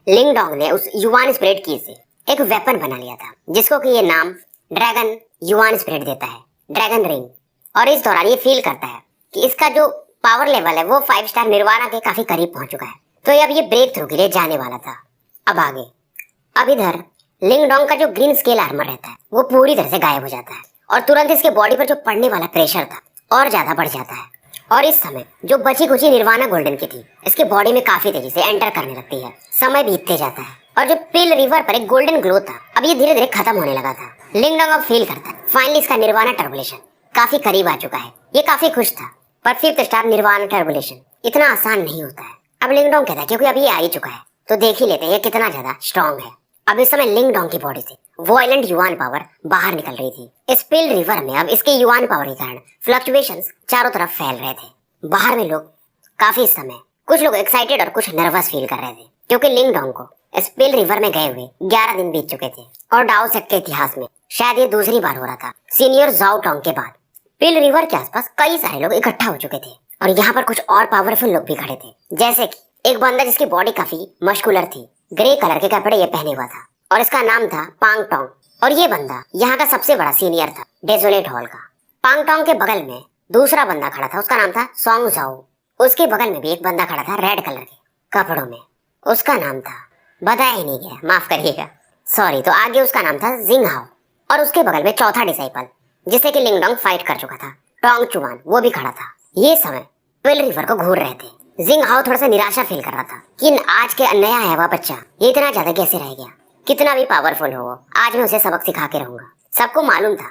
लिंगडोंग ने उस युवान स्पिरिट की से एक वेपन बना लिया था, जिसको कि ये नाम ड्रैगन युवान स्पिरिट देता है, ड्रैगन रिंग। और इस दौरान ये फील करता है कि इसका जो पावर लेवल है वो 5 स्टार निर्वाणा के काफी करीब पहुंच चुका है। तो अब ये ब्रेक थ्रू के लिए जाने वाला था। अब आगे, अब इधर लिंगडोंग का जो ग्रीन स्केल आर्मर रहता है वो पूरी तरह से गायब हो जाता है और तुरंत इसके बॉडी पर जो पड़ने वाला प्रेशर था और ज्यादा बढ़ जाता है। और इस समय जो बची कुची निर्वाणा गोल्डन की थी इसके बॉडी में काफी तेजी से एंटर करने लगती है। समय बीतते जाता है और जो पिल रिवर पर एक गोल्डन ग्लो था अब ये धीरे धीरे खत्म होने लगा था। लिंगडोंग अब फील करता है फाइनली इसका निर्वाणा टर्बुलेशन काफी करीब आ चुका है। ये काफी खुश था, पर 5th स्टार निर्वाणा टर्बुलेशन इतना आसान नहीं होता है। अब लिंगडोंग कहता है क्योंकि अब ये आ ही चुका है तो देख ही लेते हैं ये कितना ज्यादा स्ट्रॉन्ग है। अब इस समय लिंगडोंग की बॉडी से वॉयलेंट युवान पावर बाहर निकल रही थी। इस पिल रिवर में अब इसके युवान पावर के कारण फ्लक्चुएशंस चारों तरफ फैल रहे थे। बाहर में लोग काफी इस समय कुछ लोग एक्साइटेड और कुछ नर्वस फील कर रहे थे क्योंकि लिंगडोंग को इस पिल रिवर में गए हुए 11 दिन बीत चुके थे और डाओ सेक्ट के इतिहास में शायद ये दूसरी बार हो रहा था सीनियर जाओ टोंग के बाद। पिल रिवर के आसपास कई सारे लोग इकट्ठा हो चुके थे और यहाँ पर कुछ और पावरफुल लोग भी खड़े थे, जैसे कि एक बंदा जिसकी बॉडी काफी मस्कुलर थी, ग्रे कलर के कपड़े ये पहने हुआ था और इसका नाम था पांग टोंग। और ये बंदा यहाँ का सबसे बड़ा सीनियर था डेजोलेट हॉल का। पांग टोंग के बगल में दूसरा बंदा खड़ा था, उसका नाम था सोंग जाओ। उसके बगल में भी एक बंदा खड़ा था रेड कलर के कपड़ों में, उसका नाम था, बताया ही नहीं गया, माफ करिएगा, सॉरी। तो आगे उसका नाम था जिंग हाओ और उसके बगल में चौथा डिसाइपल जिससे कि लिंगडोंग फाइट कर चुका था, टोंग चुवान, वो भी खड़ा था। ये समय पिल रिवर को घूर रहे थे। जिंग हाओ थोड़ा सा निराशा फील कर रहा था कि आज के नया है वह बच्चा, ये इतना ज्यादा कैसे रह गया, कितना भी पावरफुल हो आज मैं उसे सबक सिखा के रहूंगा। सबको मालूम था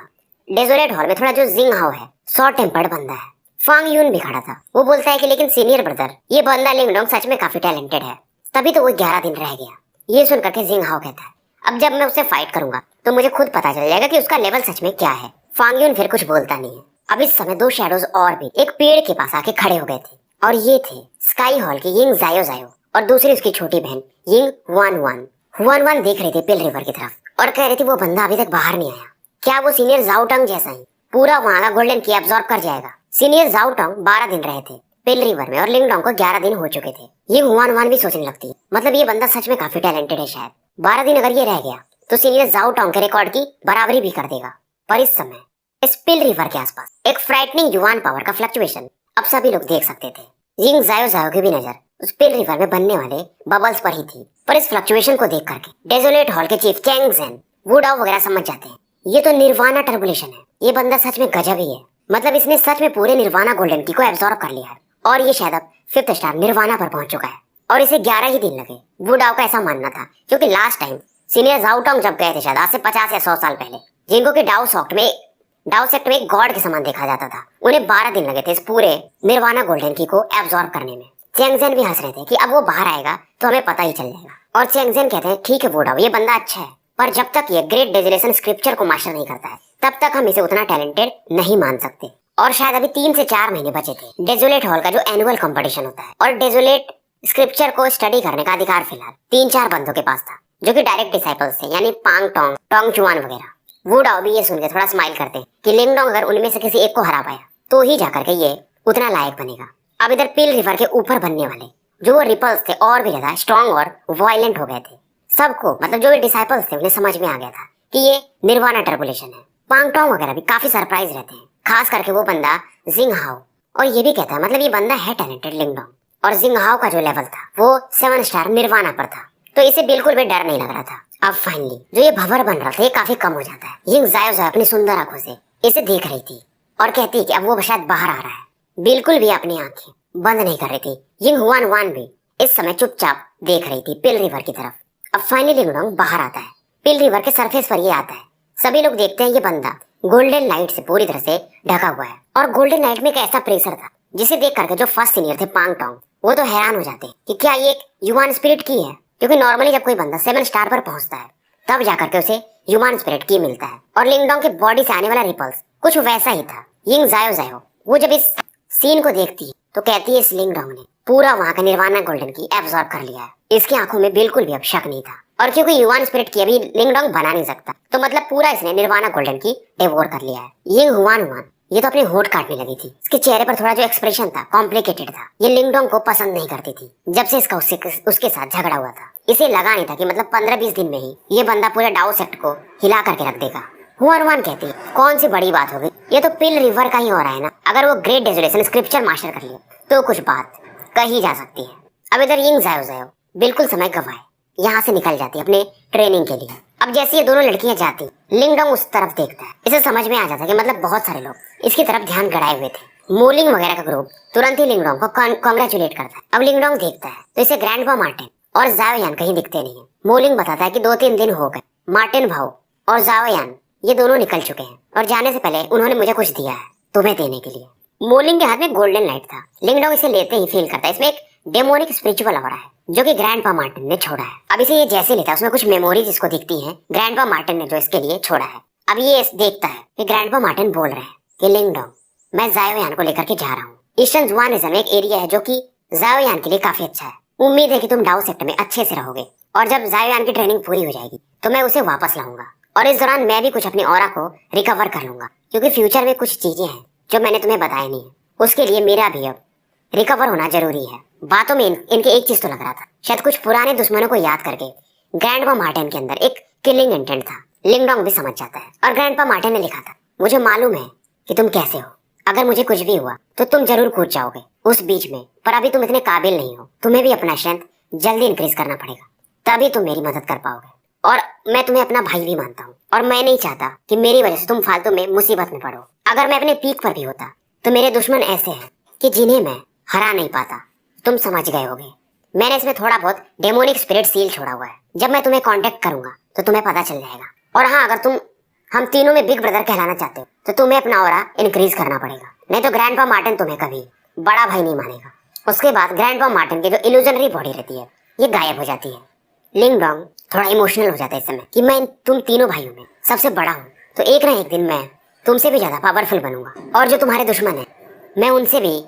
डेजोलेट हॉल में थोड़ा जो जिंग हाओ है शॉर्ट टेम्पर्ड बंदा है। फांग यून भी खड़ा था, वो बोलता है कि लेकिन सीनियर ब्रदर ये बंदा लिंगडोंग सच में काफी टैलेंटेड है, तभी तो वो 11 दिन रह गया। ये सुन करके जिंग हाओ कहता है अब जब मैं उससे फाइट करूंगा तो मुझे खुद पता चल जाएगा कि उसका लेवल सच में क्या है। फांग यून फिर कुछ बोलता नहीं है। अब इस समय 2 शैडोज और भी एक पेड़ के पास आके खड़े हो गए थे और ये थे स्काई हॉल की यिंग जायो जायो और दूसरी उसकी छोटी बहन Ying Hwan Hwan. Hwan Hwan देख रही थी पिल रिवर की तरफ और कह रही थी वो बंदा अभी तक बाहर नहीं आया, क्या वो सीनियर जाओ टंग जैसा ही पूरा वहां का गोल्डन की एब्जॉर्ब कर जाएगा। सीनियर जाओ टंग 12 दिन रहे थे पिल रिवर में और लिंगडोंग को 11 दिन हो चुके थे। ये हुआन हुआन भी सोचने लगती है मतलब ये बंदा सच में काफी टैलेंटेड है, शायद 12 दिन अगर ये रह गया तो सीनियर जाओ टंग के रिकॉर्ड की बराबरी भी कर देगा। पर इस समय इस पिल रिवर के आसपास एक फ्राइटनिंग युवान पावर का फ्लक्चुएशन अब सभी लोग देख सकते थे। यिंग जायो जायो की भी नजर उस पिल रिवर में बनने वाले बबल्स पर ही थी। पर इस फ्लक्चुएशन को देख करके डेजोलेट हॉल के चीफ चैंग ज़ेन, वुडाओ वगैरह समझ जाते हैं ये तो निर्वाणा टर्बुलेशन है, ये बंदा सच में गजब ही है, मतलब इसने सच में पूरे निर्वाणा गोल्डन की को एब्जॉर्ब कर लिया है और ये शायद अब 5th स्टार निर्वाणा पर पहुंच चुका है और इसे 11 ही दिन लगे। वुडाओ का ऐसा मानना था क्योंकि लास्ट टाइम सीनियर जाओ टोंग जब गए थे शायद आज से 50 या 100 साल पहले, जिनको कि डाओ सेक्ट में एक गॉड के समान देखा जाता था, उन्हें 12 दिन लगे थे इस पूरे निर्वाणा गोल्डन की को एब्जॉर्ब करने में। चैंग ज़ेन भी हंस रहे थे कि अब वो बाहर आएगा तो हमें पता ही चल जाएगा। और चैंग ज़ेन कहते हैं ठीक है वुडाओ ये बंदा अच्छा है, पर जब तक ये ग्रेट डेजोलेशन स्क्रिप्चर को मास्टर नहीं करता है तब तक हम इसे उतना टैलेंटेड नहीं मान सकते। और शायद अभी 3 से 4 महीने बचे थे डेजोलेट हॉल का जो एनुअल कंपटीशन होता है और डेजोलेट स्क्रिप्चर को स्टडी करने का अधिकार फिलहाल 3-4 बंदों के पास था जो कि डायरेक्ट डिसाइपल्स थे, यानी पांग टोंग, टोंग चुआन वगैरह। वुडाओ भी ये सुन के थोड़ा स्माइल करते हैं कि लिंगडोंग अगर उनमें से किसी एक को हरा पाया तो ही जाकर के ये उतना लायक बनेगा। अब इधर पिल रिवर के ऊपर बनने वाले जो वो रिपल्स थे और भी ज्यादा स्ट्रॉन्ग और वायलेंट हो गए थे। सबको मतलब जो भी डिसाइपल्स थे उन्हें समझ में आ गया था कि ये निर्वाणा टर्बुलेशन है। पांग टोंग वगैरह भी काफी सरप्राइज रहते हैं, खास करके वो बंदा जिंग हाओ, और ये भी कहता है मतलब ये बंदा है टैलेंटेड लिंगडोंग। और जिंग हाओ का जो लेवल था वो 7 स्टार निर्वाणा पर था तो इसे बिल्कुल भी डर नहीं लग रहा था। अब फाइनली जो ये भंवर बन रहा था ये काफी कम हो जाता है। यिंग जायो जायो अपनी सुंदर आंखों से इसे देख रही थी और कहती है कि अब वो शायद बाहर आ रहा है, बिल्कुल भी अपनी आंखें बंद नहीं कर रही थी। यिंग हुआन हुआन भी इस समय चुपचाप देख रही थी पिल रिवर की तरफ। अब फाइनली लिंगडोंग बाहर आता है, पिल रिवर के सरफेस पर ये आता है। सभी लोग देखते हैं ये बंदा गोल्डन लाइट से पूरी तरह से ढका हुआ है और गोल्डन लाइट में एक ऐसा प्रेशर था जिसे देख करके जो फर्स्ट सीनियर थे पांग टोंग वो तो हैरान हो जाते हैं कि क्या ये एक ह्यूमन स्पिरिट की है, क्योंकि नॉर्मली जब कोई बंदा 7 स्टार पर पहुंचता है तब जाकर के उसे ह्यूमन स्पिरिट की मिलता है। और लिंगडोंग के बॉडी से आने वाला रिपल्स कुछ वैसा ही था। यिंग जायो जायो वो जब इस सीन को देखती है तो कहती है इस लिंगडोंग ने पूरा वहां का निर्वाणा गोल्डन की एब्जॉर्ब कर लिया है। इसकी आंखों में बिल्कुल भी अब शक नहीं था और क्योंकि ह्यूमन स्पिरिट की अभी लिंगडोंग बना नहीं सकता तो मतलब पूरा इसने निर्वाणा गोल्डन की डिवोर कर लिया है। यिंग हुआन हुआन ये तो अपने होंठ काटने लगी थी, इसके चेहरे पर थोड़ा जो एक्सप्रेशन था कॉम्प्लिकेटेड था, ये लिंगडोंग को पसंद नहीं करती थी जब से इसका उसके साथ झगड़ा हुआ था। इसे लगा नहीं था कि मतलब 15-20 दिन में ही ये बंदा पूरे डाउ सेक्ट को हिला करके रख देगा। हुआन कहती है कौन सी बड़ी बात होगी, ये तो पिल रिवर का ही हो रहा है ना। अगर वो ग्रेट डेजोलेशन स्क्रिप्चर मास्टर कर लिया तो कुछ बात कही जा सकती है। अब इधर यिंग ज़ायो बिल्कुल समय गवाए यहाँ से निकल जाती है अपने ट्रेनिंग के लिए। अब जैसे ये दोनों लड़कियां जाती, लिंगडोंग उस तरफ देखता है। इसे समझ में आ जाता है कि मतलब बहुत सारे लोग इसकी तरफ ध्यान गड़ाए हुए थे। मोलिंग वगैरह का ग्रुप तुरंत ही लिंगडोंग को कांग्रेचुलेट करता है। अब लिंगडोंग देखता है तो इसे ग्रैंडपा मार्टिन और ज़ाओयान कहीं दिखते नहीं है। मोलिंग बताता है कि 2-3 दिन हो गए, मार्टिन भाऊ और ज़ाओयान ये दोनों निकल चुके हैं और जाने से पहले उन्होंने मुझे कुछ दिया है तुम्हें देने के लिए। मोलिंग के हाथ में गोल्डन लाइट था। लिंगडोंग इसे लेते ही फील करता है इसमें एक डेमोनिक स्पिरिचुअल ऑरा है जो कि ग्रैंडपा मार्टिन ने छोड़ा है। अब इसे ये जैसे लेता है उसमें कुछ मेमोरीज इसको दिखती हैं ग्रैंडपा मार्टिन ने जो इसके लिए छोड़ा है। अब ये देखता है कि ग्रैंडपा मार्टिन बोल रहे हैं कि लिंगडोंग मैं ज़ायोयान को लेकर के जा रहा हूँ। ईस्टर्न जुआन रीजन में एक एरिया है जो कि ज़ायोयान के लिए काफी अच्छा है। उम्मीद है कि तुम डाउ सेक्टर में अच्छे से रहोगे और जब ज़ायोयान की ट्रेनिंग पूरी हो जाएगी तो मैं उसे वापस लाऊंगा और इस दौरान मैं भी कुछ अपनी ऑरा को रिकवर कर लूंगा, क्योंकि फ्यूचर में कुछ चीजें हैं जो मैंने तुम्हें बताई नहीं है। उसके लिए मेरा भी अब रिकवर होना जरूरी है। बातों में इनके एक चीज तो लग रहा था, शायद कुछ पुराने दुश्मनों को याद करके ग्रैंडपा मार्टिन के अंदर एक किलिंग इंटेंट था। लिंगडोंग भी समझ जाता है और ग्रैंडपा मार्टिन ने लिखा था मुझे मालूम है कि तुम कैसे हो, अगर मुझे कुछ भी हुआ तो तुम जरूर कूद जाओगे उस बीच में, पर अभी तुम इतने काबिल नहीं हो। तुम्हें भी अपना स्ट्रेंथ जल्दी इंक्रीज करना पड़ेगा, तभी तुम मेरी मदद कर पाओगे। और मैं तुम्हें अपना भाई भी मानता हूँ और मैं नहीं चाहता कि मेरी वजह से तुम फालतू में मुसीबत में पड़ो। अगर मैं अपने पीक पर भी होता तो मेरे दुश्मन ऐसे हैं कि जिन्हें मैं हरा नहीं पाता। तुम समझ गए होगे। मैंने इसमें थोड़ा बहुत डेमोनिक स्पिरिट सील छोड़ा हुआ है। जब मैं तुम्हें कांटेक्ट करूंगा तो तुम्हें पता चल जाएगा। और हाँ, अगर हम तीनों में बिग ब्रदर कहलाना चाहते हो तो तुम्हें अपना ऑरा इंक्रीज करना पड़ेगा, नहीं तो ग्रैंडपा मार्टिन तुम्हें कभी बड़ा भाई नहीं मानेगा। उसके बाद ग्रैंडपा मार्टिन की जो इल्यूजनरी बॉडी रहती है ये गायब हो जाती है। लिंगडोंग थोड़ा इमोशनल हो जाता है इस समय कि मैं तुम तीनों भाइयों में सबसे बड़ा हूँ, तो एक ना एक दिन मैं तुमसे भी ज्यादा पावरफुल बनूंगा और जो तुम्हारे दुश्मन है मैं उनसे भी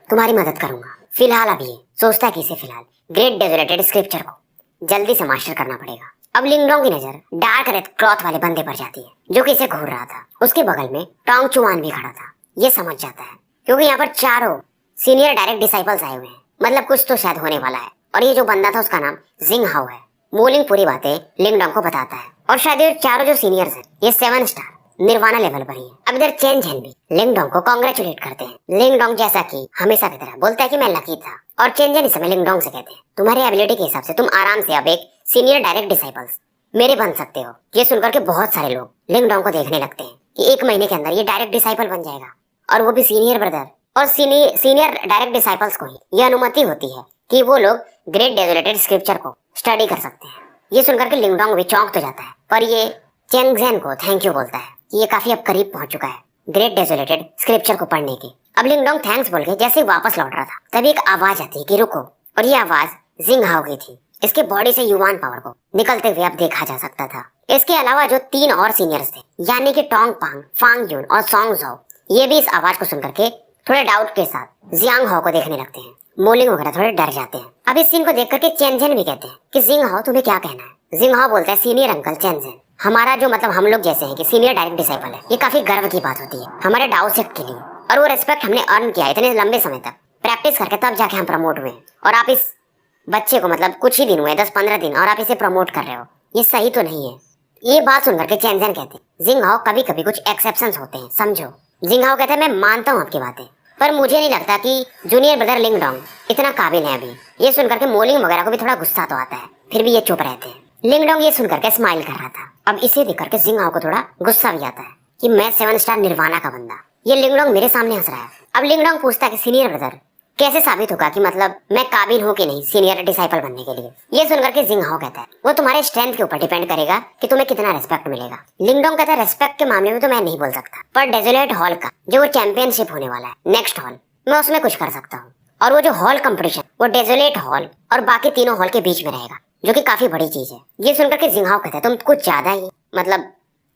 तुम्हारी मदद करूंगा। फिलहाल अभी ये सोचता है कि इसे फिलहाल ग्रेट डेजोलेटेड स्क्रिप्चर को जल्दी से मास्टर करना पड़ेगा। अब लिंगडोंग की नजर डार्क रेड क्लॉथ वाले बंदे पर जाती है जो कि इसे घूर रहा था। उसके बगल में टोंग चुआन भी खड़ा था। ये समझ जाता है क्योंकि यहाँ पर चारों सीनियर डायरेक्ट डिसाइपल्स आए हुए हैं, मतलब कुछ तो शायद होने वाला है। और ये जो बंदा था उसका नाम जिंग हाओ है। मोलिंग पूरी बातें लिंगडोंग को बताता है और शायद ये चारों जो सीनियर्स हैं ये 7 स्टार निर्वाणा लेवल पर ही है। अब इधर चेन झेन भी लिंगडोंग को कांग्रेचुलेट करते हैं। लिंगडोंग जैसा कि हमेशा की तरह बोलता है कि मैं लकी था, और चेन झेन इस समय लिंगडोंग से कहते हैं तुम्हारे एबिलिटी के हिसाब से तुम आराम से अब एक सीनियर डायरेक्ट डिसाइपल्स मेरे बन सकते हो। ये सुनकर के बहुत सारे लोग लिंगडोंग को देखने लगते हैं कि 1 महीने के अंदर ये डायरेक्ट डिसाइपल बन जाएगा, और वो भी सीनियर ब्रदर। और सीनियर डायरेक्ट डिसाइपल्स को ही ये अनुमति होती है कि वो लोग ग्रेट डेजोलेटेड स्क्रिप्चर को स्टडी कर सकते हैं। ये सुनकर के लिंगडोंग भी चौंक तो जाता है, पर ये चेंग ज़ेन को थैंक यू बोलता है कि ये काफी अब करीब पहुंच चुका है ग्रेट डेजोलेटेड स्क्रिप्चर को पढ़ने की। अब लिंगडोंग थैंक्स बोल के जैसे वापस लौट रहा था तभी एक आवाज आती है कि रुको, और ये आवाज जिंग हाओ की थी। इसके बॉडी से युवान पावर को निकलते हुए अब देखा जा सकता था। इसके अलावा जो 3 और सीनियर्स थे यानी कि टोंग पांग, फांग यून और सोंग ज़ाओ, ये भी इस आवाज को सुनकर के थोड़े डाउट के साथ जियांग हाओ को देखने लगते हैं। मोलिंग वगैरह थोड़े डर जाते हैं। अब इस सीन को देख करके चेन झेन भी कहते हैं कि जिंग हाओ तुम्हें क्या कहना है। जिंग हाओ बोलता है सीनियर अंकल चेन झेन, हमारा जो मतलब हम लोग जैसे हैं कि सीनियर डायरेक्ट डिसाइपल है, ये काफी गर्व की बात होती है हमारे डाउ सेक्ट के लिए, और वो रिस्पेक्ट हमने अर्न किया इतने लंबे समय तक प्रैक्टिस करके, तब जाके हम प्रमोट हुए। और आप इस बच्चे को मतलब कुछ ही दिन हुए 10-15 दिन और आप इसे प्रमोट कर रहे हो, ये सही तो नहीं है। ये बात सुनकर के चेन झेन कहते हैं जिंग हाओ कभी कभी कुछ एक्सेप्शंस होते हैं समझो। जिंग हाओ कहता है मैं मानता हूँ आपकी बातें, पर मुझे नहीं लगता कि जूनियर ब्रदर लिंगडोंग इतना काबिल है अभी। ये सुनकर के मोलिंग वगैरह को भी थोड़ा गुस्सा तो आता है, फिर भी ये चुप रहते हैं। लिंगडोंग ये सुनकर के स्माइल कर रहा था। अब इसे देख करके जिंग हाओ को थोड़ा गुस्सा भी आता है कि मैं 7 स्टार निर्वाणा का बंदा, ये लिंगडोंग मेरे सामने हंस रहा है। अब लिंगडोंग पूछता है कि सीनियर ब्रदर कैसे साबित होगा कि मतलब मैं काबिल हूँ कि नहीं सीनियर डिसाइपल बनने के लिए। ये सुनकर के जिंग हाओ कहता है वो तुम्हारे स्ट्रेंथ के ऊपर डिपेंड करेगा कि तुम्हें कितना रेस्पेक्ट मिलेगा। लिंगडोंग कहता है रेस्पेक्ट के मामले में तो मैं नहीं बोल सकता, पर डेजोलेट हॉल का जो वो चैंपियनशिप होने वाला है नेक्स्ट हॉल, मैं उसमें कुछ कर सकता हूँ। और वो जो हॉल कंपटीशन वो डेजोलेट हॉल और बाकी तीनों हॉल के बीच में रहेगा, जो कि काफी बड़ी चीज है। ये सुनकर के जिंग हाओ कहता है तुम कुछ ज्यादा ही मतलब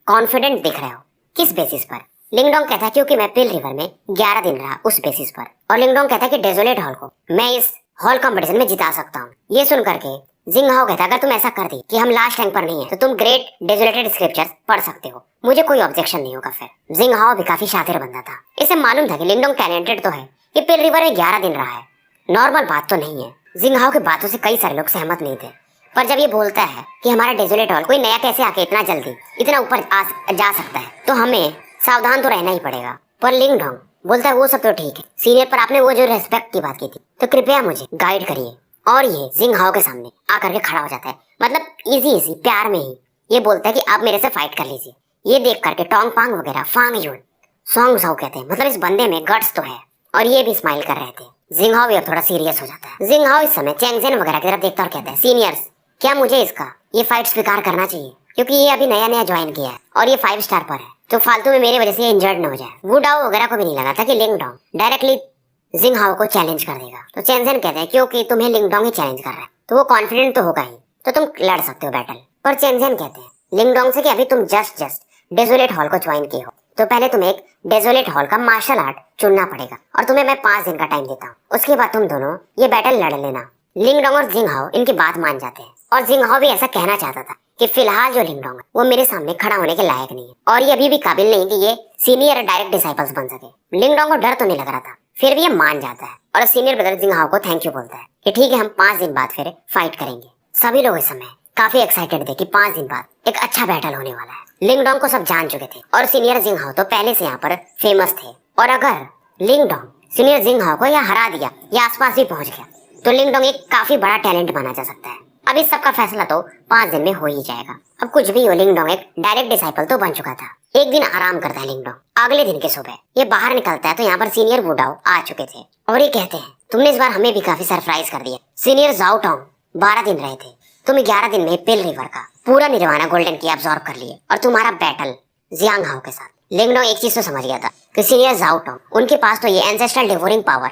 कॉन्फिडेंट दिख रहे हो। किस बेसिस पर? लिंगडोंग कहता है क्योंकि मैं पिल रिवर में 11 दिन रहा उस बेसिस पर। और लिंगडोंग कहता है कि डेजोलेट हॉल को मैं इस हॉल कंपटीशन में जिता सकता हूँ। ये सुनकर के जिंग हाओ कहता है अगर तुम ऐसा कर दी कि हम लास्ट रैंक पर नहीं है तो तुम ग्रेट डेजोलेटेड स्क्रिप्चर्स पढ़ सकते हो, मुझे कोई ऑब्जेक्शन नहीं होगा। फिर जिंग हाओ भी काफी शातिर बंदा था, इसे मालूम था कि लिंगडोंग टैलेंटेड तो है, ये पिल रिवर में 11 दिन रहा है, नॉर्मल बात तो नहीं है। जिंग हाओ की बातों से कई सारे लोग सहमत नहीं थे, पर जब ये बोलता है कि हमारा डेजोलेट हॉल कोई नया कैसे आके इतना जल्दी इतना ऊपर जा सकता है, तो हमें सावधान तो रहना ही पड़ेगा। पर लिंग डोंग बोलता है वो सब तो ठीक है सीनियर, पर आपने वो जो रेस्पेक्ट की बात की थी, तो कृपया मुझे गाइड करिए। और ये जिंग हाओ के सामने आकर के खड़ा हो जाता है, मतलब इजी इजी प्यार में ही ये बोलता है कि आप मेरे से फाइट कर लीजिए। ये देख करके टोंग पांग वगैरह फांग यून सॉन्ग झाओ कहते हैं, मतलब इस बंदे में गट्स तो है। और ये भी स्माइल कर रहे थे। जिंग हाओ भी अब थोड़ा सीरियस हो जाता है। जिंग हाओ इस समय चैंग जेन वगैरह की तरफ देखता और कहता है, सीनियर्स क्या मुझे इसका ये फाइट स्वीकार करना चाहिए, क्योंकि ये अभी नया नया ज्वाइन किया है और ये 5 स्टार पर है, तो फालतू में मेरे वजह से इंजर्ड न हो जाए। वू डाओ वगैरह को भी नहीं लगा था कि लिंग डोंग डायरेक्टली जिंग हाओ को चैलेंज कर देगा। तो चैंग जेन कहते हैं क्योंकि तुम्हें लिंग डोंग ही चैलेंज कर रहा है, तो वो कॉन्फिडेंट तो होगा ही, तो तुम लड़ सकते हो बैटल। पर चैंग जेन कहते हैं लिंग डोंग से कि अभी तुम जस्ट डेजोलेट हॉल को ज्वाइन किए हो, तो पहले तुम्हें एक डेजोलेट हॉल का मार्शल आर्ट चुनना पड़ेगा और तुम्हें मैं 5 दिन का टाइम देता हूँ। उसके बाद तुम दोनों ये बैटल लड़ लेना। लिंग डोंग और जिंग हाओ इनकी बात मान जाते हैं और जिंग हाओ भी ऐसा कहना चाहता था कि फिलहाल जो लिंग डोंग है वो मेरे सामने खड़ा होने के लायक नहीं है और ये अभी भी काबिल नहीं कि ये सीनियर डायरेक्ट डिसाइपल्स बन सके। लिंग डोंग को डर तो नहीं लग रहा था, फिर भी ये मान जाता है और सीनियर ब्रदर जिंग हाओ को थैंक यू बोलता है कि ठीक है हम 5 दिन बाद फिर फाइट करेंगे। सभी लोग इस समय काफी एक्साइटेड थे कि 5 दिन बाद एक अच्छा बैटल होने वाला है। लिंग डोंग को सब जान चुके थे और सीनियर जिंग हाओ तो पहले से यहाँ पर फेमस थे, और अगर लिंग डोंग सीनियर जिंग हाओ को यहाँ हरा दिया या आसपास भी पहुंच गया तो लिंग डोंग एक काफी बड़ा टैलेंट माना जा सकता है। अब इस सब का फैसला तो 5 दिन में हो ही जाएगा। अब कुछ भी हो, लिंग डोंग एक डायरेक्ट डिसाइपल तो बन चुका था। एक दिन आराम करता है लिंग डोंग। अगले दिन की सुबह ये बाहर निकलता है तो यहाँ पर सीनियर वू डाओ आ चुके थे और ये कहते हैं तुमने इस बार हमें भी काफी सरप्राइज कर दिया। सीनियर जाओ टोंग 12 दिन रहे थे, तुम 11 दिन में पिल रिवर का पूरा निर्वाणा गोल्डन की अब्सॉर्ब कर लिए और तुम्हारा बैटल जियांग हाओ के साथ। लिंग डोंग एक चीज तो समझ गया था कि सीनियर जाओ टोंग उनके पास तो ये एंसेस्ट्रल डिवोरिंग पावर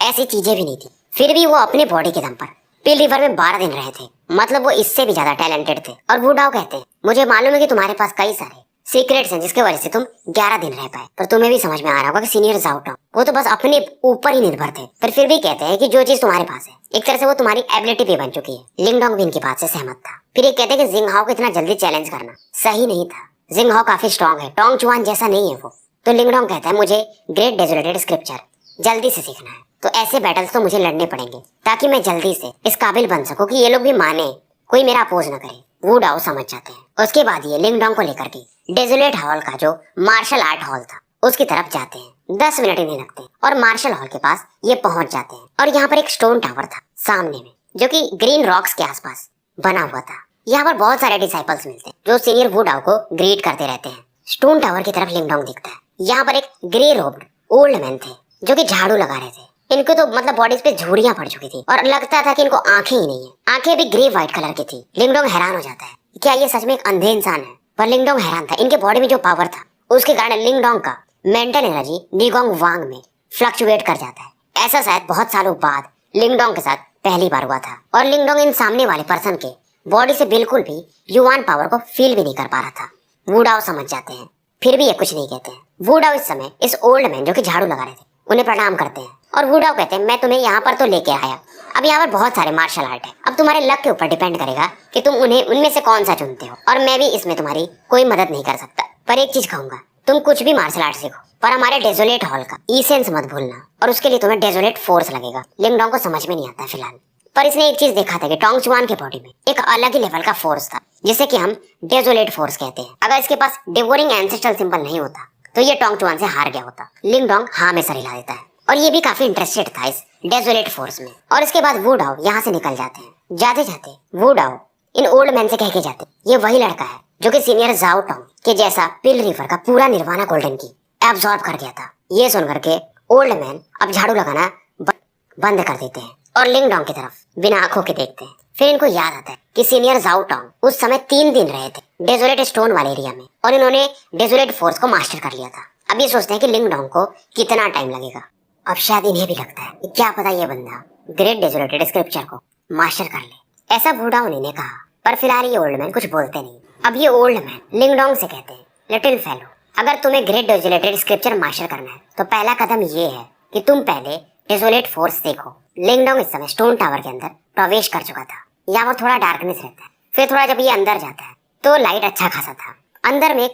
ऐसी चीजें भी नहीं थी, फिर भी वो अपने बॉडी के दम पर पिल रिवर में 12 दिन रहे थे, मतलब वो इससे भी ज्यादा टैलेंटेड थे। और वू डाओ कहते हैं मुझे मालूम है कि तुम्हारे पास कई सारे सीक्रेट्स हैं जिसके वजह से तुम 11 दिन रह पाए, पर तुम्हें भी समझ में आ रहा होगा कि सीनियर जाओ टोंग वो तो बस अपने ऊपर ही निर्भर थे, पर फिर भी कहते हैं कि जो चीज तुम्हारे पास है एक तरह से वो तुम्हारी एबिलिटी भी बन चुकी है। लिंग डोंग भी इनकी बात से सहमत था। फिर ये कहते हैं कि जिंग हाओ को इतना जल्दी चैलेंज करना सही नहीं था, जिंग हाओ काफी स्ट्रॉन्ग है, टोंग चुआन जैसा नहीं है वो। तो लिंग डोंग कहता है मुझे ग्रेट डेजोलेटेड स्क्रिप्चर जल्दी से सीखना है, तो ऐसे बैटल्स तो मुझे लड़ने पड़ेंगे ताकि मैं जल्दी से इस काबिल बन सकूं कि ये लोग भी माने, कोई मेरा अपोज न करे। वू डाओ समझ जाते हैं। उसके बाद ये लिंग डोंग को लेकर के डेजोलेट हॉल का जो मार्शल आर्ट हॉल था उसकी तरफ जाते हैं। 10 मिनट ही नहीं लगते और मार्शल हॉल के पास ये पहुंच जाते हैं और यहाँ पर एक स्टोन टावर था सामने में जो कि ग्रीन रॉक्स के आसपास बना हुआ था। यहाँ पर बहुत सारे डिसाइपल्स मिलते हैं जो सीनियर वू डाओ को ग्रीट करते रहते हैं। स्टोन टावर की तरफ लिंग डोंग दिखता है। यहाँ पर एक ग्रे रोब्ड ओल्ड मैन थे जो कि झाड़ू लगा रहे थे। इनको तो मतलब बॉडीज पे झुर्रियां पड़ चुकी थी और लगता था कि इनको आंखें ही नहीं है। आंखें भी ग्रे व्हाइट कलर की थी। लिंग डोंग हैरान हो जाता है क्या ये सच में एक अंधे इंसान है, पर लिंग डोंग हैरान था इनके बॉडी में जो पावर था उसके कारण लिंग डोंग का मेंटल एनर्जी निगोंग वांग में फ्लक्चुएट कर जाता है। ऐसा शायद बहुत सालों बाद लिंग डोंग के साथ पहली बार हुआ था और लिंग डोंग इन सामने वाले पर्सन के बॉडी से बिल्कुल भी युवान पावर को फील भी नहीं कर पा रहा था। वू डाओ समझ जाते हैं, फिर भी ये कुछ नहीं कहते हैं। वू डाओ इस समय इस ओल्ड मैन जो कि झाड़ू लगा रहे थे उन्हें प्रणाम करते हैं और वू डाओ कहते हैं मैं तुम्हें यहाँ पर तो लेके आया, अब यहाँ पर बहुत सारे मार्शल आर्ट है, अब तुम्हारे लक के ऊपर डिपेंड करेगा कि तुम उन्हें उनमें से कौन सा चुनते हो और मैं भी इसमें तुम्हारी कोई मदद नहीं कर सकता। पर एक चीज कहूंगा, तुम कुछ भी मार्शल आर्ट सीखो पर हमारे डेजोलेट हॉल का एसेंस मत भूलना और उसके लिए तुम्हें डेजोलेट फोर्स लगेगा। लिंग डोंग को समझ में नहीं आता फिलहाल, पर इसने एक चीज देखा था कि टोंग चुआन के बॉडी में एक अलग ही लेवल का फोर्स था जिसे कि हम डेजोलेट फोर्स कहते हैं। अगर इसके पास डिवोरिंग एंसेस्ट्रल सिंबल नहीं होता तो ये टोंग चुआन से हार गया होता। लिंग डोंग हाँ में सर हिला देता है और ये भी काफी इंटरेस्टेड था इस डेजोलेट फोर्स में। और इसके बाद वू डाओ यहाँ से निकल जाते हैं। जाते जाते वू डाओ इन ओल्ड मैन से कह के जाते ये वही लड़का है जो कि सीनियर जाओ टोंग के जैसा पिल रिवर का पूरा निर्वाणा गोल्डन की एब्सॉर्ब कर गया था। ये सुन करके ओल्ड मैन अब झाड़ू लगाना बंद कर देते हैं और लिंग डोंग की तरफ बिना आंखों के देखते हैं। फिर इनको याद आता है कि सीनियर जाओ टोंग उस समय 3 दिन रहे थे डेजोलेट स्टोन वाले एरिया में और इन्होंने डेजोलेट फोर्स को मास्टर कर लिया था। अब ये सोचते हैं कि लिंग डोंग को कितना टाइम लगेगा। अब शायद इन्हें भी लगता है क्या पता ये बंदा ग्रेट डेजोलेटेड स्क्रिप्चर को मास्टर कर ले, ऐसा वू डाओ ने कहा। पर फिलहाल ये ओल्ड मैन कुछ बोलते नहीं। अब ये ओल्ड मैन लिंग डोंग से कहते हैं लिटिल फेलो, अगर तुम्हें ग्रेट डेजोलेटेड स्क्रिप्चर मास्टर करना है तो पहला कदम ये है कि तुम पहले डेजोलेट फोर्स देखो। लिंग डोंग इस समय स्टोन टावर के अंदर प्रवेश कर चुका था। यहाँ पर थोड़ा डार्कनेस रहता है, फिर थोड़ा जब ये अंदर जाता है तो लाइट अच्छा खासा था। अंदर में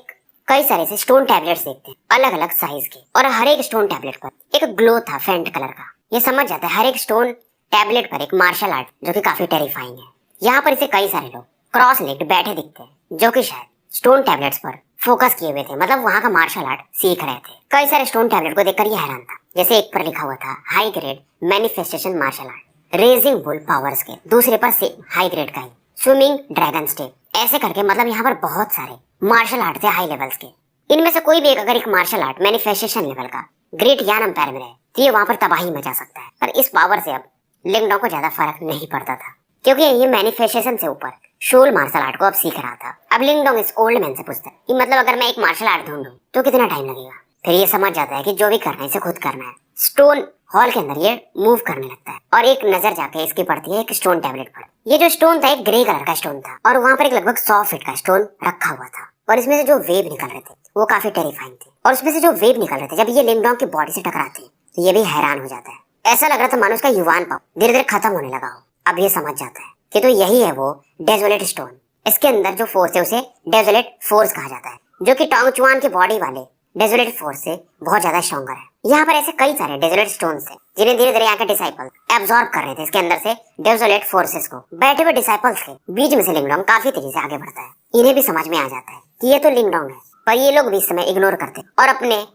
कई सारे से स्टोन टैबलेट्स देखते हैं अलग अलग साइज के और हर एक स्टोन टैबलेट पर एक ग्लो था फेंट कलर का। ये समझ जाता है हर एक स्टोन टैबलेट पर एक मार्शल आर्ट जो कि काफी टेरिफाइंग है। यहाँ पर इसे कई सारे लोग क्रॉस लेग्ड बैठे दिखते हैं, जो कि शायद स्टोन टैबलेट्स पर फोकस किए हुए थे, मतलब वहाँ का मार्शल आर्ट सीख रहे थे। कई सारे स्टोन टैबलेट को देखकर ये हैरान था। जैसे एक पर लिखा हुआ था high grade manifestation martial art, raging bull powers के, दूसरे पर से हाई ग्रेड का ही स्विमिंग ड्रैगन स्टेप, ऐसे करके मतलब यहाँ पर बहुत सारे मार्शल आर्ट थे हाई लेवल्स के। इनमें से कोई भी एक अगर एक मार्शल आर्ट मैनिफेस्टेशन लेवल का ग्रेट यान अंपायर में रहे तो ये वहां पर तबाही मचा सकता है। पर इस पावर से अब लिंगडोंग को ज्यादा फर्क नहीं पड़ता था, क्योंकि ये मैनिफेस्टेशन से ऊपर शोल मार्शल आर्ट को अब सीख रहा था। अब लिंगडोंग इस ओल्ड मैन से पूछता है कि मतलब अगर मैं एक मार्शल आर्ट ढूंढूं तो कितना टाइम लगेगा। फिर ये समझ जाता है कि जो भी करना है इसे खुद करना है। स्टोन हॉल के अंदर ये मूव करने लगता है और एक नजर जाके इसकी पड़ती है एक स्टोन टैबलेट पर। ये जो स्टोन था एक ग्रे कलर का स्टोन था और वहाँ पर एक लगभग 100 फीट का स्टोन रखा हुआ था और इसमें से जो वेव निकल रहे थे वो काफी टेरिफाइंग थे। और उसमें से जो वेव निकल रहे थे जब ये लिंगडोंग की बॉडी से टकराते हैं तो ये भी हैरान हो जाता है। ऐसा लग रहा था मानो उसका युवान पावर धीरे धीरे खत्म होने लगा हो। अब ये समझ जाता है कि तो यही है वो डेजोलेट स्टोन। इसके अंदर जो फोर्स है उसे डेजोलेट फोर्स कहा जाता है, जो कि टोंग चुआन की बॉडी वाले डेजोलेट फोर्स से बहुत ज्यादा स्ट्रॉन्गर है। यहाँ पर ऐसे कई सारे डेजोलेट स्टोन्स थे जिन्हें धीरे धीरे यहाँ के डिसाइपल एब्जॉर्ब कर रहे थे इसके अंदर से डेजोलेट फोर्सेस को। बैठे हुए डिसाइपल्स के बीच में से लिंगडोंग काफी तेजी से आगे बढ़ता है। इन्हें भी समझ में आ जाता है कि ये तो लिंगडोंग है, पर ये लोग भी इस समय इग्नोर करते और अपने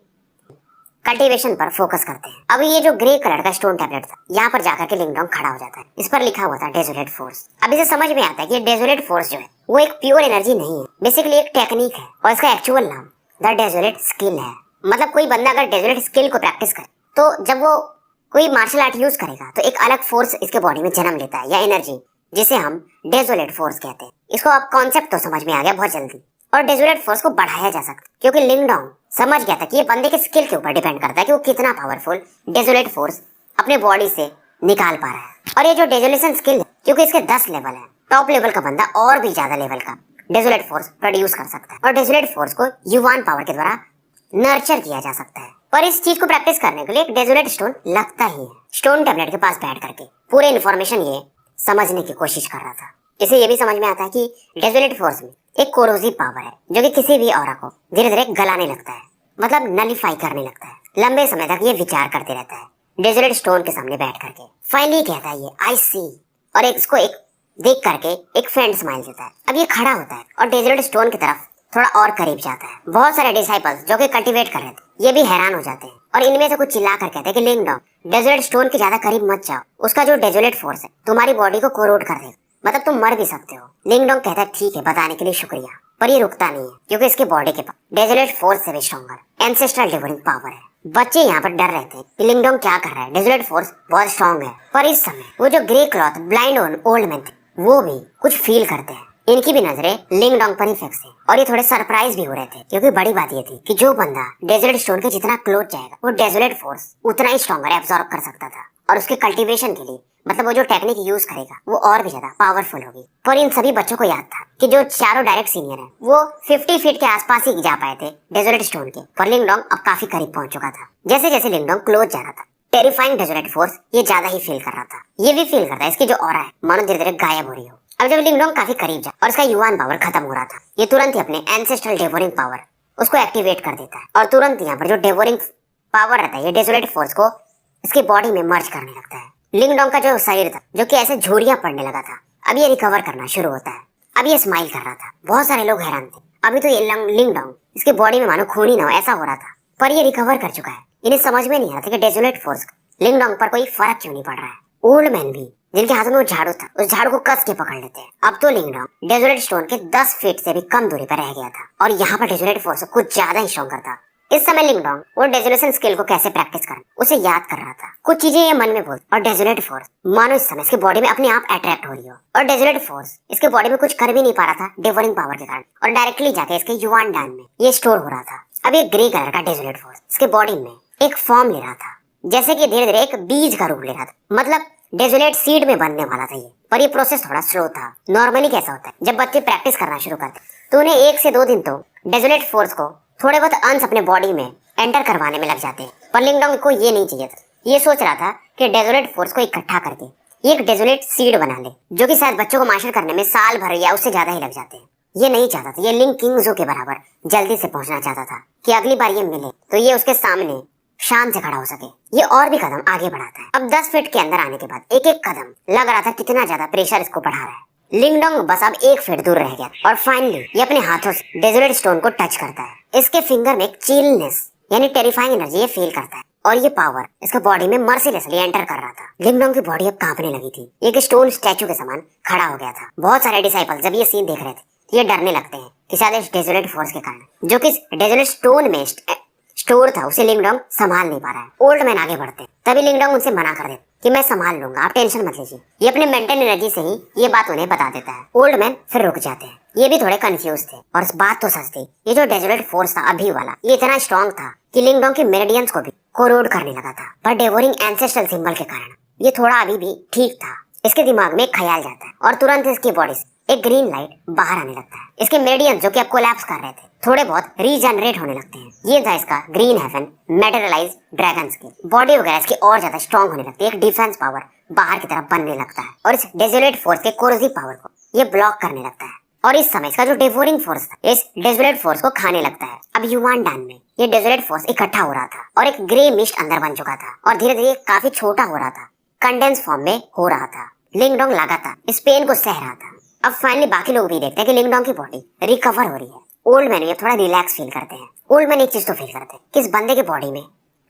कल्टीवेशन पर फोकस करते हैं। अब ये जो ग्रे कलर का स्टोन टैबलेट था यहाँ पर जाकर के लिंगडोंग खड़ा हो जाता है। इस पर लिखा हुआ था डेजोलेट फोर्स। अब इसे समझ में आता है कि डेजोलेट फोर्स जो है वो एक प्योर एनर्जी नहीं है, बेसिकली एक टेक्निक है और इसका एक्चुअल नाम द डेजोलेट स्किल है। मतलब कोई बंदा अगर डेजोलेट स्किल को प्रैक्टिस करे तो जब वो कोई मार्शल आर्ट यूज करेगा तो एक अलग फोर्स इसके बॉडी में जन्म लेता है या एनर्जी, जिसे हम डेजोलेट फोर्स कहते हैं। इसको अब कॉन्सेप्ट तो समझ में आ गया बहुत जल्दी और डेजोलेट फोर्स को बढ़ाया जा सकता है, क्योंकि लिंगडोंग समझ गया था कि ये बंदे के स्किल के ऊपर डिपेंड करता है कि वो कितना पावरफुल डेजोलेट फोर्स अपने बॉडी से निकाल पा रहा है। और ये जो डेजोलेशन स्किल है, क्योंकि इसके 10 लेवल है, टॉप लेवल का बंदा और भी ज्यादा लेवल का डेजोलेट फोर्स प्रोड्यूस कर सकता है और डेजोलेट फोर्स को युवान पावर के द्वारा नर्चर किया जा सकता है। और इस चीज को प्रैक्टिस करने के लिए एक डेजोलेट स्टोन लगता ही है। स्टोन टैबलेट के पास बैठ करके पूरे इन्फॉर्मेशन ये समझने की कोशिश कर रहा था। इसे ये भी समझ में आता है कि डेजोलेट फोर्स में एक कोरोसिव पावर है जो कि किसी भी ऑरा को धीरे धीरे गलाने लगता है, मतलब नलिफाई करने लगता है। लंबे समय तक ये विचार करते रहता है डेजोलेट स्टोन के सामने बैठ करके। फाइनली कहता है ये आई सी, और इसको एक देख करके एक फ्रेंड स्माइल देता है। अब ये खड़ा होता है और डेजोलेट स्टोन की तरफ थोड़ा और करीब जाता है। बहुत सारे डिसाइपल्स जो कि कल्टीवेट कर रहे थे ये भी हैरान हो जाते हैं और इनमें से कुछ चिल्ला कर कहते हैं कि लिंगडोंग डेजोलेट स्टोन के ज्यादा करीब मत जाओ, उसका जो डेजोलेट फोर्स है तुम्हारी बॉडी को कोरोड कर देगा, मतलब तुम मर भी सकते हो। लिंगडोंग कहता है ठीक है, बताने के लिए शुक्रिया, पर ये रुकता नहीं है क्योंकि इसके बॉडी के पास डेजोलेट फोर्स से भी स्ट्रॉन्गर एंसेस्ट्रल डिवोरिंग पावर है। बच्चे यहाँ पर डर रहे थे कि लिंगडोंग क्या कर रहा है, डेजोलेट फोर्स बहुत स्ट्रॉन्ग है। पर इस समय वो जो grey cloth blind old man थे वो भी कुछ फील करते हैं। इनकी भी नजरें लिंगडोंग पर ही फिक्स है और ये थोड़े सरप्राइज भी हो रहे थे, क्योंकि बड़ी बात ये थी कि जो बंदा डेजोलेट स्टोन के जितना क्लोज जाएगा वो डेजोलेट फोर्स उतना ही स्ट्रॉन्गर एब्जॉर्ब कर सकता था और उसके कल्टीवेशन के लिए मतलब वो जो टेक्निक यूज करेगा वो और भी ज्यादा पावरफुल होगी। पर इन सभी बच्चों को याद था कि जो चारों डायरेक्ट सीनियर हैं वो 50 फीट के आसपास ही जा पाए थे डेजोलेट स्टोन के, पर लिंगडोंग अब काफी करीब पहुंच चुका था। जैसे जैसे लिंगडोंग क्लोज जा रहा था टेरिफाइंग डेजोलेट फोर्स ये ज्यादा ही फील कर रहा था। ये भी फील करता है इसकी जो ऑरा है मानो धीरे धीरे गायब हो रही हो। अब जब लिंगडोंग काफी करीब जा और इसका युवान पावर खत्म हो रहा था, ये तुरंत ही अपने एंसेस्ट्रल डेवोरिंग पावर उसको एक्टिवेट कर देता है और तुरंत यहाँ पर जो डेवोरिंग पावर रहता है ये डेजोलेट फोर्स को इसकी बॉडी में मर्ज करने लगता है। लिंगडोंग का जो शरीर था जो कि ऐसे झुर्रियां पड़ने लगा था, अब ये रिकवर करना शुरू होता है। अब ये स्माइल कर रहा था। बहुत सारे लोग हैरान थे, अभी तो ये लिंगडोंग इसके बॉडी में मानो खून ही ना हो ऐसा हो रहा था, पर ये रिकवर कर चुका है। इन्हें समझ में नहीं आ रहा था कि डेजोलेट फोर्स लिंगडोंग पर कोई फर्क क्यों नहीं पड़ रहा है। ओल्ड मैन भी जिनके हाथों में वो झाड़ू था उस झाड़ू को कस के पकड़ लेते हैं। अब तो लिंगडोंग डेजोलेट स्टोन के 10 फीट से भी कम दूरी पर रह गया था और यहाँ पर डेजोलेट फोर्स कुछ ज्यादा ही स्ट्रॉन्गर था। इस समय लिंगडोंग वो डेजोलेशन स्किल को कैसे प्रैक्टिस करना उसे याद कर रहा था। कुछ चीजें ये मन में बोल और डेजोलेट फोर्स मानो इस समय इसके बॉडी में अपने आप अट्रैक्ट हो रही हो और डेजोलेट फोर्स इसके बॉडी में कुछ कर भी नहीं पा रहा था डेवोरिंग पावर के कारण और डायरेक्टली जाके इसके युवान डान में ये स्टोर हो रहा था। अब ये ग्रे कलर का डेजोलेट फोर्स इसके बॉडी में एक फॉर्म ले रहा था, जैसे कि धीरे धीरे एक बीज का रूप ले रहा था, मतलब डेजोलेट सीड में बनने वाला था ये। पर ये प्रोसेस थोड़ा स्लो था। नॉर्मली कैसा होता है जब बच्चे प्रैक्टिस करना शुरू करते तो उन्हें 1 से 2 दिन तो डेजोलेट फोर्स को थोड़े बहुत अंश अपने बॉडी में एंटर करवाने में लग जाते हैं, पर लिंगडोंग को ये नहीं चाहिए था। ये सोच रहा था कि डेजोलेट फोर्स को इकट्ठा करके एक डेजोलेट सीड बना ले, जो कि शायद बच्चों को मार्शल करने में साल भर या उससे ज्यादा ही लग जाते हैं। ये नहीं चाहता था, ये लिंग किंगजो के बराबर जल्दी से पहुंचना चाहता था कि अगली बार ये मिले तो ये उसके सामने शान से खड़ा हो सके। ये और भी कदम आगे बढ़ाता है। अब 10 फीट के अंदर आने के बाद एक एक कदम लग रहा था कितना ज्यादा प्रेशर इसको बढ़ा रहा है। लिंगडोंग बस अब 1 फीट दूर रह गया और फाइनली ये अपने हाथों से डेजोरेट स्टोन को टच करता है। इसके फिंगर में एक चिलनेस यानी टेरिफाइंग एनर्जी ये फील करता है और ये पावर इसके बॉडी में मर्सीलेसली एंटर कर रहा था। लिंगडोंग की बॉडी अब कांपने लगी थी। एक स्टोन स्टैचू के समान खड़ा हो गया था। बहुत सारे डिसाइपल जब ये सीन देख रहे थे तो ये डरने लगते हैं कि शायद इस डेजोरेट फोर्स के कारण जो कि डेजोरेट स्टोन में स्टोर था उसे लिंगडोंग संभाल नहीं पा रहा है। ओल्ड मैन आगे बढ़ते हैं, तभी लिंगडोंग उनसे मना कर देते कि मैं संभाल लूंगा, आप टेंशन मत लीजिए। ये अपने मेंटल एनर्जी से ही ये बात उन्हें बता देता है। ओल्ड मैन फिर रुक जाते हैं। ये भी थोड़े कंफ्यूज थे और इस बात तो सच थी, ये जो डेजोरेट फोर्स था अभी वाला ये इतना स्ट्रॉन्ग था कि लिंगडोंग के मेरिडियंस को भी कोरोड करने लगा था। पर डेवोरिंग एंसेस्ट्रल सिंबल के कारण ये थोड़ा अभी भी ठीक था। इसके दिमाग में एक ख्याल जाता है और तुरंत इसकी बॉडी से एक ग्रीन लाइट बाहर आने लगता है। इसके मेरिडियंस जो कि अब कोलैप्स कर रहे थे थोड़े बहुत रीजनरेट होने लगते हैं। ये था इसका ग्रीन हेवन मैटेरियलाइज ड्रैगन्स की बॉडी वगैरह इसकी और ज्यादा स्ट्रॉन्ग होने लगती है। एक डिफेंस पावर बाहर की तरफ बनने लगता है और इस डेजोलेट फोर्स के कोरोसिव पावर को ये ब्लॉक करने लगता है। और इस समय इसका जो डेवोरिंग फोर्स था इस डेजोलेट फोर्स को खाने लगता है। अब युवानडान में ये डेजोलेट फोर्स इकट्ठा हो रहा था और एक ग्रे मिस्ट अंदर बन चुका था और धीरे धीरे काफी छोटा हो रहा था, कंडेंस फॉर्म में हो रहा था। लिंगडोंग लगातार इस पेन को सह रहा था। अब फाइनली बाकी लोग भी देखते हैं कि लिंगडोंग की बॉडी रिकवर हो रही है। ओल्ड मैन ये थोड़ा रिलैक्स फील करते हैं। ओल्ड मैन एक चीज तो फील करते हैं कि इस बंदे के बॉडी में